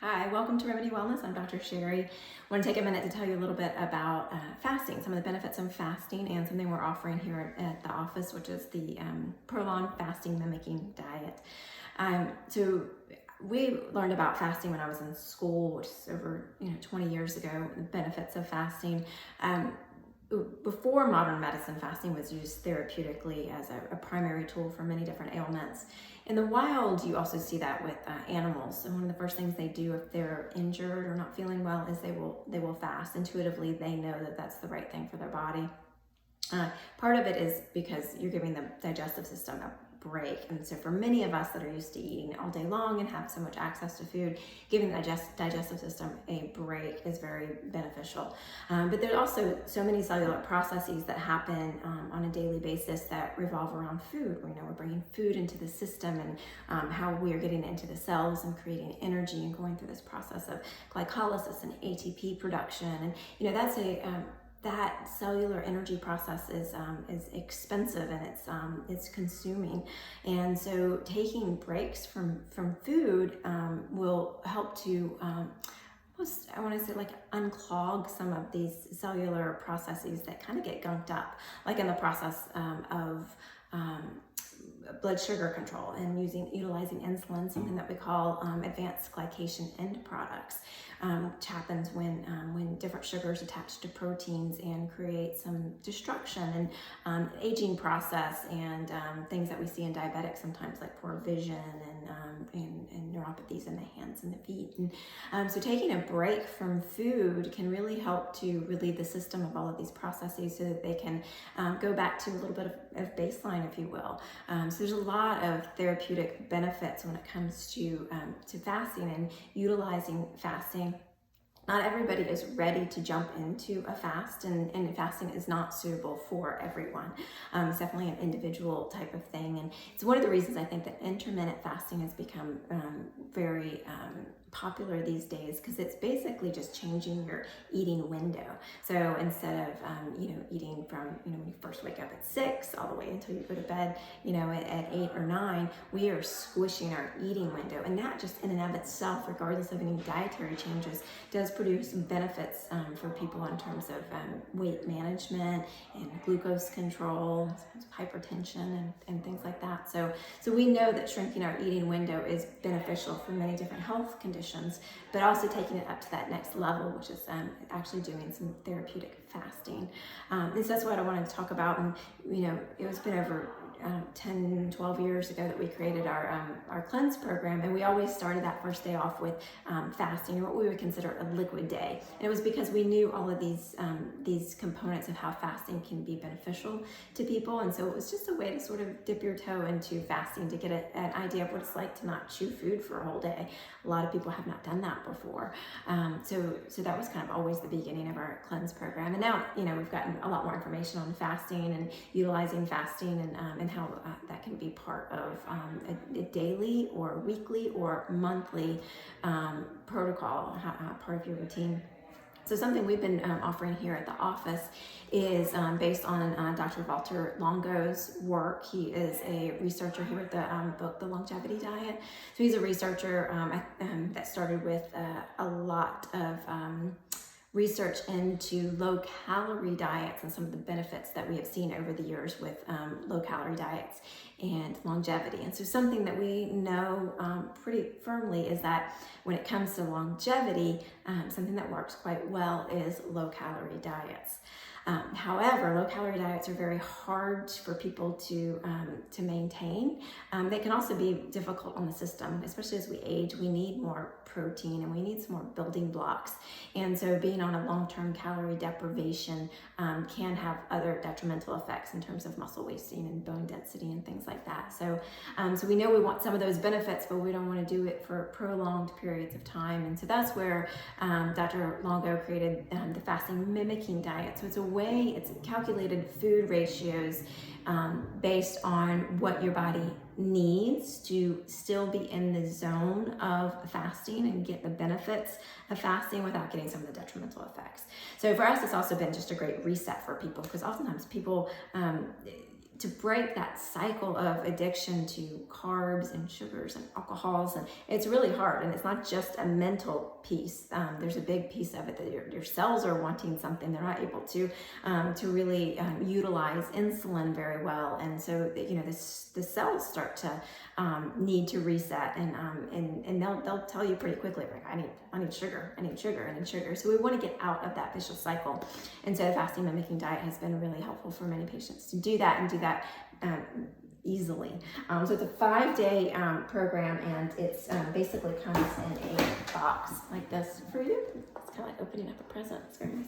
Hi, welcome to Remedy Wellness. I'm Dr. Sherri. I want to take a minute to tell you a little bit about fasting, some of the benefits of fasting, and something we're offering here at the office, which is the prolonged fasting mimicking diet. So we learned about fasting when I was in school, which is over 20 years ago, the benefits of fasting. Before modern medicine, fasting was used therapeutically as a primary tool for many different ailments. In the wild, you also see that with animals. And one of the first things they do if they're injured or not feeling well is they will fast. Intuitively, they know that that's the right thing for their body. Part of it is because you're giving the digestive system a break. And so for many of us that are used to eating all day long and have so much access to food, giving the digestive system a break is very beneficial. But there's also so many cellular processes that happen on a daily basis that revolve around food. We're bringing food into the system and how we are getting into the cells and creating energy and going through this process of glycolysis and ATP production. And that's that cellular energy process is expensive and it's consuming, and so taking breaks from food will help to almost, I want to say, unclog some of these cellular processes that kind of get gunked up, like in the process of blood sugar control and utilizing insulin, something that we call advanced glycation end products, which happens when different sugars attach to proteins and create some destruction and aging process and things that we see in diabetics sometimes, like poor vision and neuropathies in the hands and the feet. And so taking a break from food can really help to relieve the system of all of these processes so that they can go back to a little bit of baseline, if you will. So there's a lot of therapeutic benefits when it comes to fasting and utilizing fasting. Not everybody is ready to jump into a fast, and fasting is not suitable for everyone. It's definitely an individual type of thing, and it's one of the reasons I think that intermittent fasting has become very popular these days, because it's basically just changing your eating window. So instead of eating from when you first wake up at 6 all the way until you go to bed at 8 or 9, we are squishing our eating window, and that just in and of itself, regardless of any dietary changes, does produce some benefits for people in terms of weight management and glucose control, hypertension and things like that. So we know that shrinking our eating window is beneficial for many different health conditions, but also taking it up to that next level, which is actually doing some therapeutic fasting. And so that's what I wanted to talk about. And it's been over 10, 12 years ago that we created our cleanse program, and we always started that first day off with fasting, or what we would consider a liquid day. And it was because we knew all of these components of how fasting can be beneficial to people, and so it was just a way to sort of dip your toe into fasting to get an idea of what it's like to not chew food for a whole day. A lot of people have not done that before, so that was kind of always the beginning of our cleanse program. And now we've gotten a lot more information on fasting and utilizing fasting and how that can be part of a daily or weekly or monthly protocol, part of your routine. So something we've been offering here at the office is based on Dr. Walter Longo's work. He is a researcher. He wrote the book, The Longevity Diet. So he's a researcher that started with a lot of research into low-calorie diets and some of the benefits that we have seen over the years with low-calorie diets and longevity. And so something that we know pretty firmly is that when it comes to longevity, something that works quite well is low-calorie diets. However, low-calorie diets are very hard for people to maintain. They can also be difficult on the system, especially as we age. We need more protein and we need some more building blocks. And so being on a long-term calorie deprivation can have other detrimental effects in terms of muscle wasting and bone density and things like that. So we know we want some of those benefits, but we don't want to do it for prolonged periods of time. And so that's where Dr. Longo created the Fasting Mimicking Diet. So it's calculated food ratios based on what your body needs to still be in the zone of fasting and get the benefits of fasting without getting some of the detrimental effects. So for us, it's also been just a great reset for people, because oftentimes people to break that cycle of addiction to carbs and sugars and alcohols. And it's really hard, and it's not just a mental piece. There's a big piece of it that your cells are wanting something. They're not able to really utilize insulin very well. And so, the cells start to need to reset, and they'll tell you pretty quickly, like, I need sugar, I need sugar, I need sugar. So we want to get out of that vicious cycle. And so the fasting mimicking diet has been really helpful for many patients to do that, and do that easily. So it's a 5-day program, and it's basically comes in a box like this for you. It's kind of like opening up a present. It's very nice.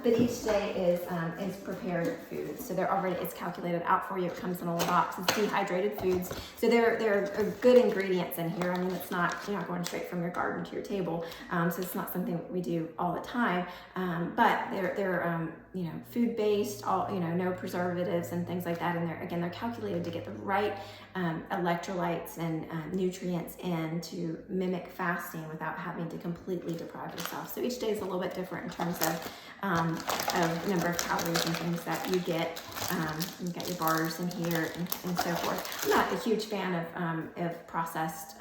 But each day is prepared food. So it's calculated out for you. It comes in a little box. It's dehydrated foods. So there are good ingredients in here. I mean, you're not going straight from your garden to your table. So it's not something we do all the time. But they're food-based, no preservatives and things like that. And they're calculated to get the right electrolytes and nutrients in to mimic fasting without having to completely deprive yourself. So each day is a little bit different in terms of number of calories and things that you get. You've got your bars in here and so forth. I'm not a huge fan of processed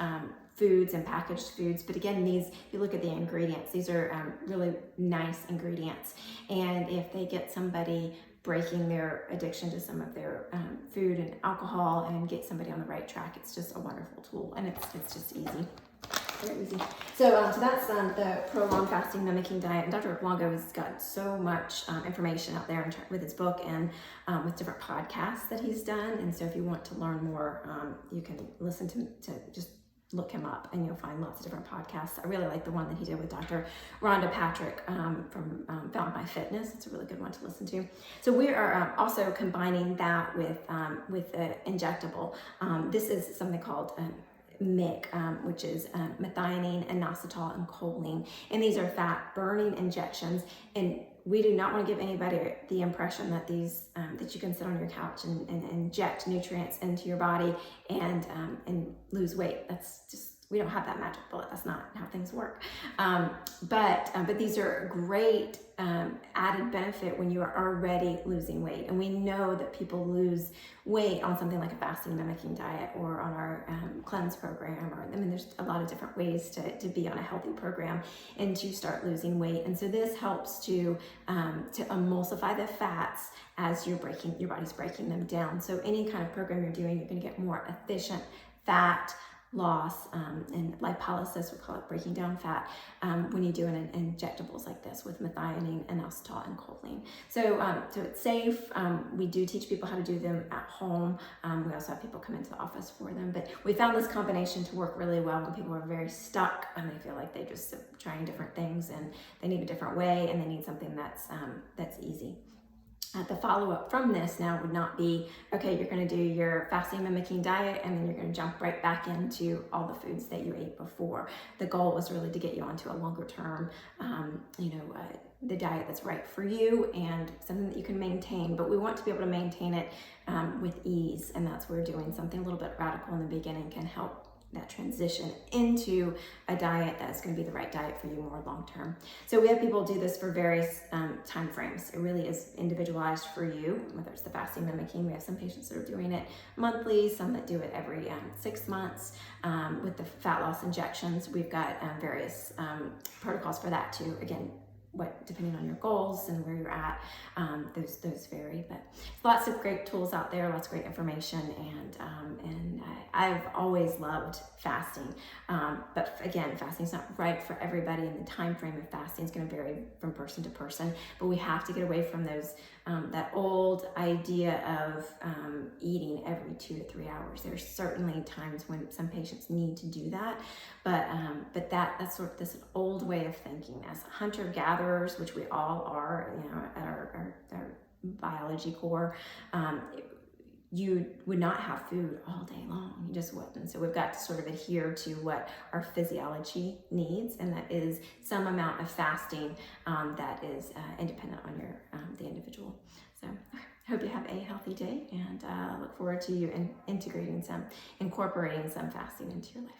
foods and packaged foods, but again, if you look at the ingredients, these are really nice ingredients. And if they get somebody breaking their addiction to some of their food and alcohol and get somebody on the right track, it's just a wonderful tool, and it's just easy. Very easy. So that's the Prolonged Fasting Mimicking Diet. And Dr. Longo has got so much information out there with his book and with different podcasts that he's done. And so if you want to learn more, you can listen to just look him up, and you'll find lots of different podcasts. I really like the one that he did with Dr. Rhonda Patrick from Found My Fitness. It's a really good one to listen to. So we are also combining that with the injectable. This is something called MIC, which is Methionine, Inositol, and Choline. And these are fat burning injections. And we do not want to give anybody the impression that these that you can sit on your couch and inject nutrients into your body and lose weight. That's just, we don't have that magic bullet. That's not how things work. But these are great added benefit when you are already losing weight. And we know that people lose weight on something like a fasting mimicking diet or on our cleanse program, there's a lot of different ways to be on a healthy program and to start losing weight. And so this helps to emulsify the fats as your body's breaking them down. So any kind of program you're doing, you're going to get more efficient fat loss and lipolysis, we call it breaking down fat, when you do injectables like this with methionine, inositol, and choline. So it's safe. We do teach people how to do them at home. We also have people come into the office for them, but we found this combination to work really well when people are very stuck and they feel like they just trying different things and they need a different way and they need something that's easy. The follow-up from this now would not be, okay, you're going to do your fasting mimicking diet and then you're going to jump right back into all the foods that you ate before. The goal was really to get you onto a longer term, the diet that's right for you and something that you can maintain. But we want to be able to maintain it with ease, and that's where doing something a little bit radical in the beginning can help that transition into a diet that's going to be the right diet for you more long term. So we have people do this for various time frames. It really is individualized for you, whether it's the fasting mimicking. We have some patients that are doing it monthly, some that do it every 6 months. With the fat loss injections, we've got various protocols for that too. Again, depending on your goals and where you're at, those vary. But lots of great tools out there, lots of great information, and I've always loved fasting. But again, fasting is not right for everybody, and the time frame of fasting is going to vary from person to person. But we have to get away from those that old idea of eating every 2 to 3 hours. There's certainly times when some patients need to do that, but that's sort of this old way of thinking. As hunter-gatherers, which we all are, at our biology core, you would not have food all day long. You just wouldn't. So we've got to sort of adhere to what our physiology needs, and that is some amount of fasting that is independent on the individual. So I hope you have a healthy day, and look forward to you incorporating some fasting into your life.